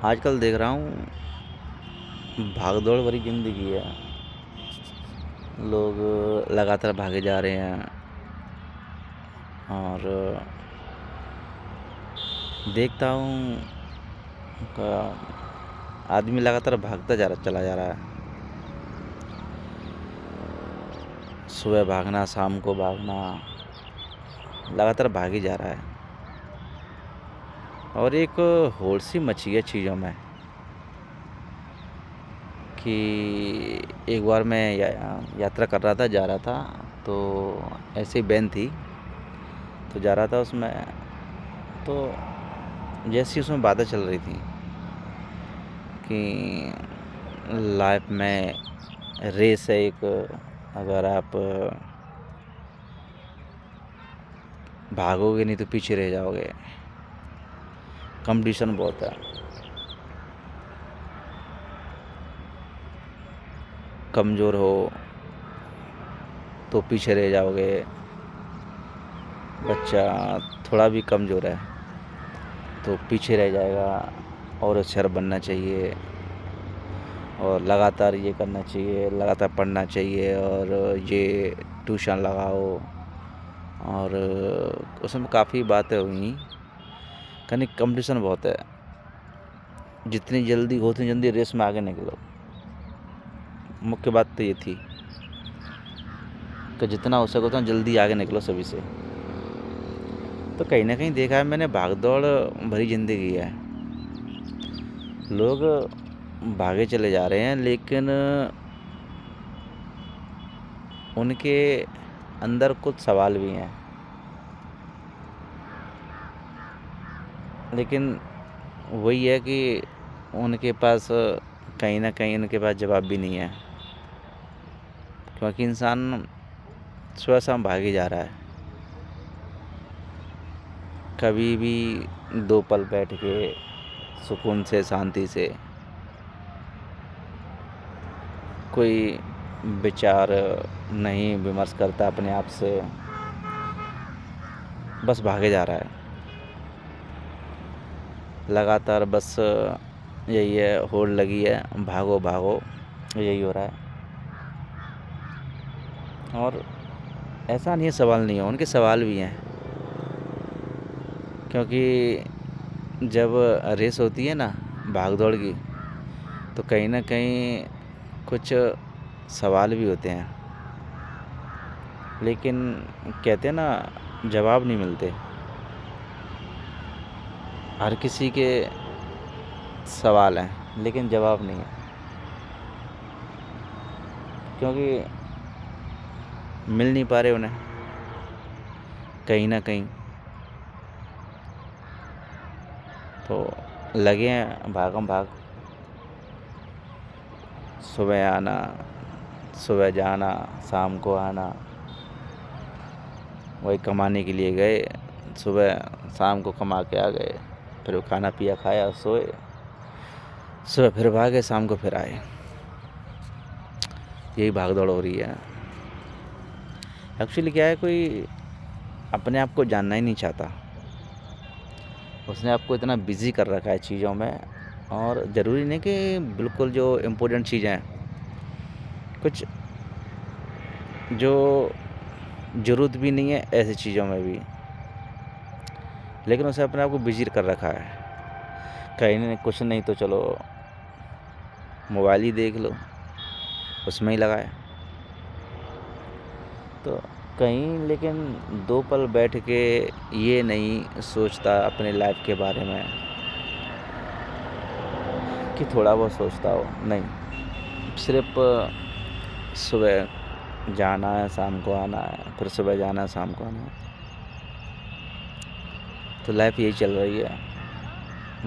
आजकल देख रहा हूँ भाग दौड़ भरी ज़िंदगी है। लोग लगातार भागे जा रहे हैं और देखता हूँ आदमी लगातार भागता चला जा रहा है। सुबह भागना, शाम को भागना, लगातार भाग ही जा रहा है। और एक होड़ सी मची है चीज़ों में कि एक बार मैं यात्रा कर रहा था, जा रहा था, तो ऐसे ही वैन थी, तो जा रहा था उसमें, तो जैसी उसमें बातें चल रही थी कि लाइफ में रेस है एक, अगर आप भागोगे नहीं तो पीछे रह जाओगे, कंपटीशन बहुत है, कमज़ोर हो तो पीछे रह जाओगे, बच्चा थोड़ा भी कमज़ोर है तो पीछे रह जाएगा, और होशियार बनना चाहिए, और लगातार ये करना चाहिए, लगातार पढ़ना चाहिए, और ये ट्यूशन लगाओ। और उसमें काफ़ी बातें हुई, कहीं कंपटीशन बहुत है, जितनी जल्दी हो उतनी जल्दी रेस में आगे निकलो। मुख्य बात तो ये थी कि जितना हो सके उतना जल्दी आगे निकलो सभी से। तो कहीं ना कहीं देखा है मैंने, भाग दौड़ भरी ज़िंदगी है, लोग भागे चले जा रहे हैं, लेकिन उनके अंदर कुछ सवाल भी हैं, लेकिन वही है कि उनके पास कहीं ना कहीं उनके पास जवाब भी नहीं है, क्योंकि इंसान सुबह शाम भाग ही जा रहा है। कभी भी दो पल बैठ के सुकून से, शांति से, कोई विचार नहीं विमर्श करता अपने आप से, बस भागे जा रहा है लगातार। बस यही है, होड़ लगी है, भागो भागो, यही हो रहा है। और ऐसा नहीं है सवाल नहीं है, उनके सवाल भी हैं, क्योंकि जब रेस होती है ना भाग दौड़ की, तो कहीं ना कहीं कुछ सवाल भी होते हैं, लेकिन कहते हैं ना, जवाब नहीं मिलते। हर किसी के सवाल हैं लेकिन जवाब नहीं है, क्योंकि मिल नहीं पा रहे उन्हें कहीं ना कहीं। तो लगे हैं भागम भाग, सुबह आना, सुबह जाना, शाम को आना, वही कमाने के लिए गए, सुबह शाम को कमा के आ गए, फिर वो खाना पिया खाया, सोए, सुबह फिर भागे, शाम को फिर आए। यही भाग दौड़ हो रही है। एक्चुअली क्या है, कोई अपने आप को जानना ही नहीं चाहता, उसने आपको इतना बिजी कर रखा है चीज़ों में। और ज़रूरी नहीं कि बिल्कुल जो इम्पोर्टेंट चीज़ें हैं, कुछ जो ज़रूरत भी नहीं है ऐसी चीज़ों में भी, लेकिन उसे अपने आप को बिजी कर रखा है। कहीं नहीं, कुछ नहीं तो चलो मोबाइल ही देख लो, उसमें ही लगा है। तो कहीं लेकिन दो पल बैठ के ये नहीं सोचता अपने लाइफ के बारे में कि थोड़ा बहुत सोचता हो, नहीं, सिर्फ सुबह जाना है, शाम को आना है, फिर सुबह जाना है, शाम को आना है। तो लाइफ यही चल रही है,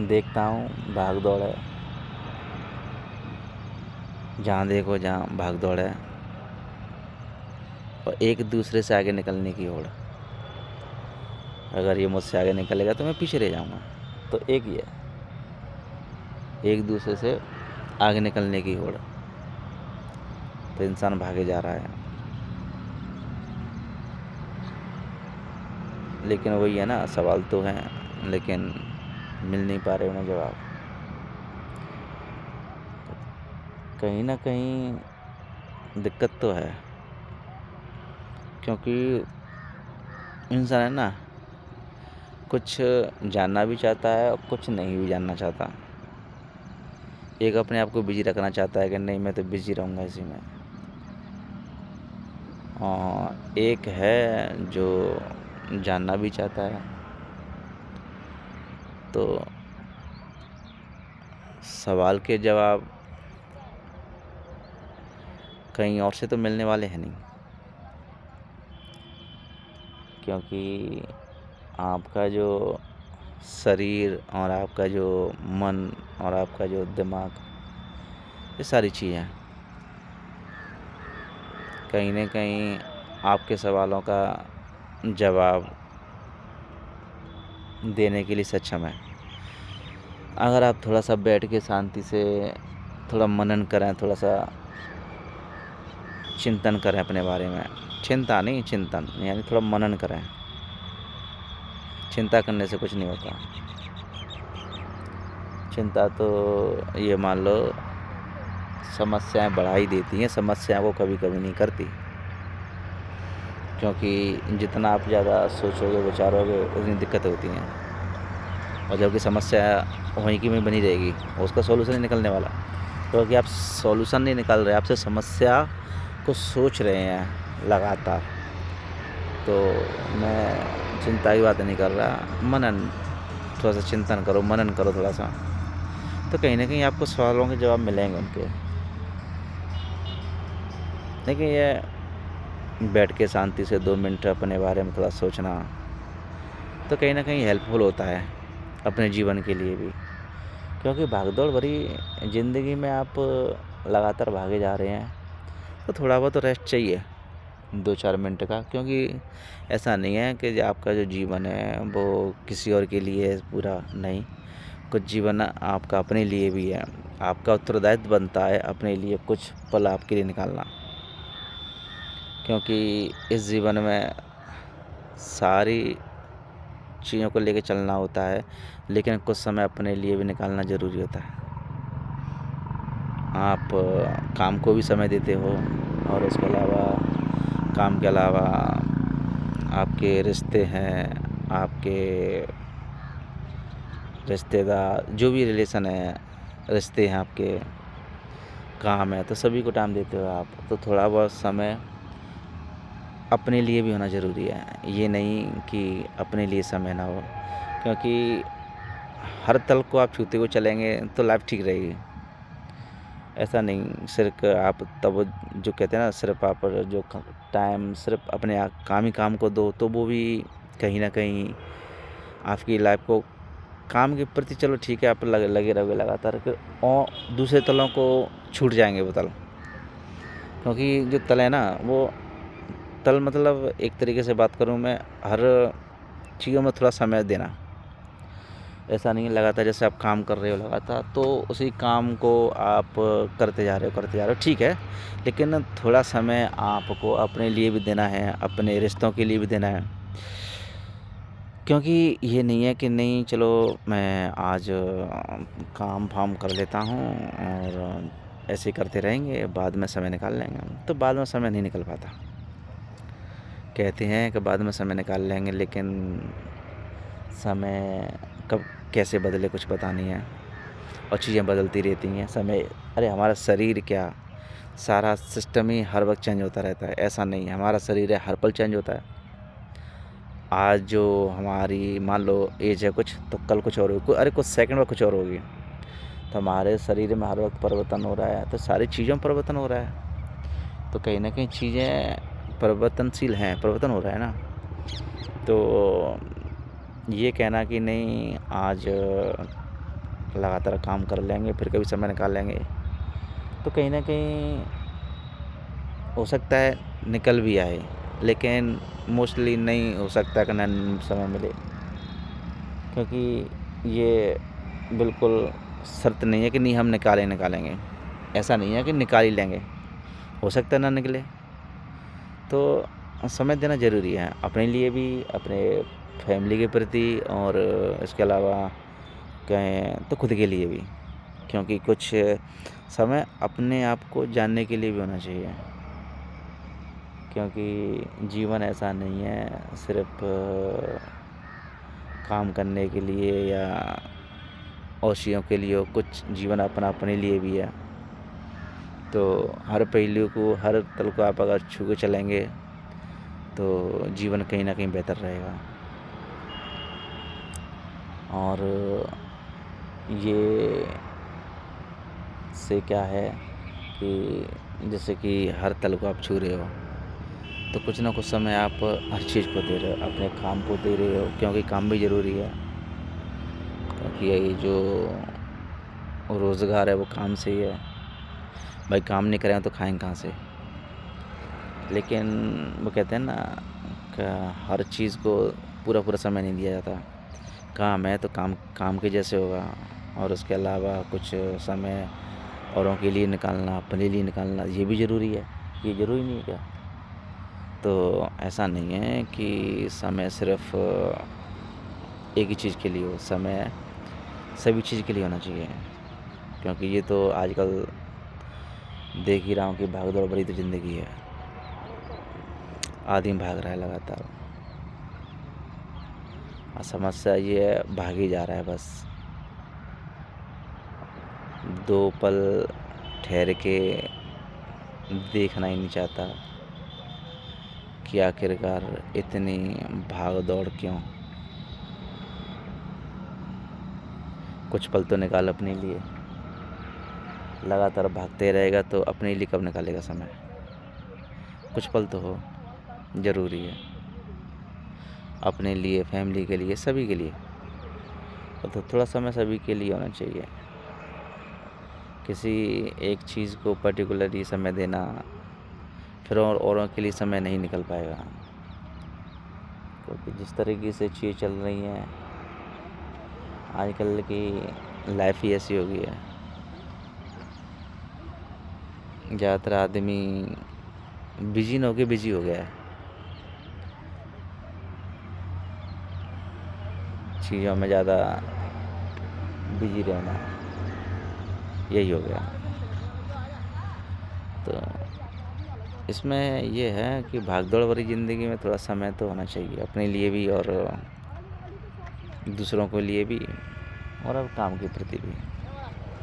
देखता हूँ भाग दौड़ है, जहाँ देखो जहाँ भाग दौड़ है, और एक दूसरे से आगे निकलने की होड़। अगर ये मुझसे आगे निकलेगा तो मैं पीछे रह जाऊँगा। तो एक ही है, एक दूसरे से आगे निकलने की होड़। तो इंसान भागे जा रहा है, लेकिन वही है ना, सवाल तो हैं लेकिन मिल नहीं पा रहे उन्हें जवाब। कहीं न कहीं दिक्कत तो है, क्योंकि इंसान है ना, कुछ जानना भी चाहता है और कुछ नहीं भी जानना चाहता। एक अपने आप को बिज़ी रखना चाहता है कि नहीं मैं तो बिज़ी रहूँगा इसी में। और एक है जो जानना भी चाहता है। तो सवाल के जवाब कहीं और से तो मिलने वाले हैं नहीं, क्योंकि आपका जो शरीर और आपका जो मन और आपका जो दिमाग, ये सारी चीज़ें कहीं न कहीं आपके सवालों का जवाब देने के लिए सक्षम है। अगर आप थोड़ा-सा बैठ के शांति से थोड़ा मनन करें, थोड़ा-सा चिंतन करें अपने बारे में। चिंता नहीं, चिंतन यानी थोड़ा मनन करें। चिंता करने से कुछ नहीं होता। चिंता तो ये मान लो समस्याएँ बढ़ा ही देती हैं, समस्या को कभी-कभी नहीं करती। क्योंकि जितना आप ज़्यादा सोचोगे, विचारोगे, उतनी दिक्कतें होती हैं। और जबकि समस्या वहीं की वहीं बनी रहेगी, उसका सॉल्यूशन नहीं निकलने वाला। क्योंकि आप सॉल्यूशन नहीं निकाल रहे, आप सिर्फ समस्या को सोच रहे हैं लगातार। तो मैं चिंता की बात नहीं कर रहा, मनन, थोड़ा-सा चिंतन करो, मनन करो थोड़ा-सा। तो कहीं न कहीं आपको सवालों के जवाब मिलेंगे उनके। देखिए ये बैठ के शांति से 2 मिनट अपने बारे में थोड़ा सोचना, तो कहीं न कहीं हेल्पफुल होता है अपने जीवन के लिए भी। क्योंकि भागदौड़ भरी ज़िंदगी में आप लगातार भागे जा रहे हैं, तो थोड़ा बहुत तो रेस्ट चाहिए 2-4 मिनट का। क्योंकि ऐसा नहीं है कि आपका जो जीवन है वो किसी और के लिए है पूरा, नहीं। कुछ जीवन आपका अपने लिए भी है। आपका उत्तरदायित्व बनता है अपने लिए कुछ पल आपके लिए निकालना। क्योंकि इस जीवन में सारी चीज़ों को लेके चलना होता है, लेकिन कुछ समय अपने लिए भी निकालना ज़रूरी होता है। आप काम को भी समय देते हो और उसके अलावा काम के अलावा आपके रिश्ते हैं, आपके रिश्तेदार, जो भी रिलेशन है, रिश्ते हैं आपके, काम है, तो सभी को टाइम देते हो आप। तो थोड़ा बहुत समय अपने लिए भी होना ज़रूरी है। ये नहीं कि अपने लिए समय ना हो, क्योंकि हर तल को आप छूते हुए चलेंगे तो लाइफ ठीक रहेगी। ऐसा नहीं सिर्फ़ आप तब जो कहते हैं ना, सिर्फ़ आप जो टाइम सिर्फ़ अपने काम ही काम को दो, तो वो भी कहीं न कहीं आपकी लाइफ को काम के प्रति, चलो ठीक है, आप लगे रहोगे लगातार और दूसरे तलों को छूट जाएँगे वो तल। क्योंकि जो तल है ना, वो तल मतलब एक तरीके से बात करूँ मैं, हर चीज़ों में थोड़ा समय देना। ऐसा नहीं है लगातार जैसे आप काम कर रहे हो लगातार, तो उसी काम को आप करते जा रहे हो, ठीक है। लेकिन थोड़ा समय आपको अपने लिए भी देना है, अपने रिश्तों के लिए भी देना है। क्योंकि ये नहीं है कि नहीं चलो मैं आज काम-वाम कर लेता हूँ और ऐसे ही करते रहेंगे, बाद में समय निकाल लेंगे हम, तो बाद में समय नहीं निकल पाता। कहते हैं कि बाद में समय निकाल लेंगे, लेकिन समय कब कैसे बदले कुछ पता नहीं है और चीज़ें बदलती रहती हैं। समय, अरे हमारा शरीर क्या, सारा सिस्टम ही हर वक़्त चेंज होता रहता है। ऐसा नहीं है, हमारा शरीर है हर पल चेंज होता है। आज जो हमारी मान लो एज है कुछ, तो कल कुछ और होगी, अरे कुछ सेकंड में कुछ और होगी। तो हमारे शरीर में हर वक़्त परिवर्तन हो रहा है, तो सारी चीज़ों में परिवर्तन हो रहा है। तो कहीं न कहीं चीज़ें परिवर्तनशील हैं, परिवर्तन हो रहा है ना। तो ये कहना कि नहीं आज लगातार काम कर लेंगे, फिर कभी समय निकाल लेंगे, तो कहीं न कहीं हो सकता है निकल भी आए, लेकिन मोस्टली नहीं हो सकता कि ना समय मिले। क्योंकि ये बिल्कुल शर्त नहीं है कि नहीं हम निकालेंगे। ऐसा नहीं है कि निकाल ही लेंगे, हो सकता है ना निकले। तो समय देना ज़रूरी है, अपने लिए भी, अपने फैमिली के प्रति, और इसके अलावा कहें तो खुद के लिए भी। क्योंकि कुछ समय अपने आप को जानने के लिए भी होना चाहिए, क्योंकि जीवन ऐसा नहीं है सिर्फ काम करने के लिए या औशियों के लिए हो, कुछ जीवन अपना अपने लिए भी है। तो हर पहलू को, हर तल को आप अगर छू के चलेंगे तो जीवन कहीं ना कहीं बेहतर रहेगा। और ये से क्या है कि जैसे कि हर तल को आप छू रहे हो तो कुछ ना कुछ समय आप हर चीज़ को दे रहे हो, अपने काम को दे रहे हो, क्योंकि काम भी ज़रूरी है। क्योंकि ये जो रोज़गार है वो काम से ही है। भाई काम नहीं करें तो खाएंगे कहाँ से। लेकिन वो कहते हैं ना कि हर चीज़ को पूरा पूरा समय नहीं दिया जाता। काम है तो काम काम के जैसे होगा, और उसके अलावा कुछ समय औरों के लिए निकालना, अपने लिए निकालना, ये भी ज़रूरी है। ये ज़रूरी नहीं है क्या? तो ऐसा नहीं है कि समय सिर्फ एक ही चीज़ के लिए हो, समय सभी चीज़ के लिए होना चाहिए। क्योंकि ये तो आजकल देख ही रहा हूँ कि भाग दौड़ भरी तो ज़िंदगी है। आदमी भाग रहा है लगातार, और समस्या ये है भाग ही जा रहा है बस। 2 पल ठहर के देखना ही नहीं चाहता कि आखिरकार इतनी भाग दौड़ क्यों। कुछ पल तो निकाल अपने लिए। लगातार भागते रहेगा तो अपने लिए कब निकालेगा समय? कुछ पल तो हो, ज़रूरी है। अपने लिए, फैमिली के लिए, सभी के लिए। तो थोड़ा समय सभी के लिए होना चाहिए। किसी एक चीज़ को पर्टिकुलरली समय देना, फिर और औरों के लिए समय नहीं निकल पाएगा। क्योंकि जिस तरीके से चीज़ें चल रही हैं आजकल की, लाइफ ही ऐसी हो गई है। ज़्यादातर आदमी बिजी न होके बिजी हो गया है। चीज़ों में ज़्यादा बिजी रहना, यही हो गया। तो इसमें ये है कि भागदौड़ भरी ज़िंदगी में थोड़ा समय तो होना चाहिए अपने लिए भी, और दूसरों के लिए भी, और अब काम के प्रति भी।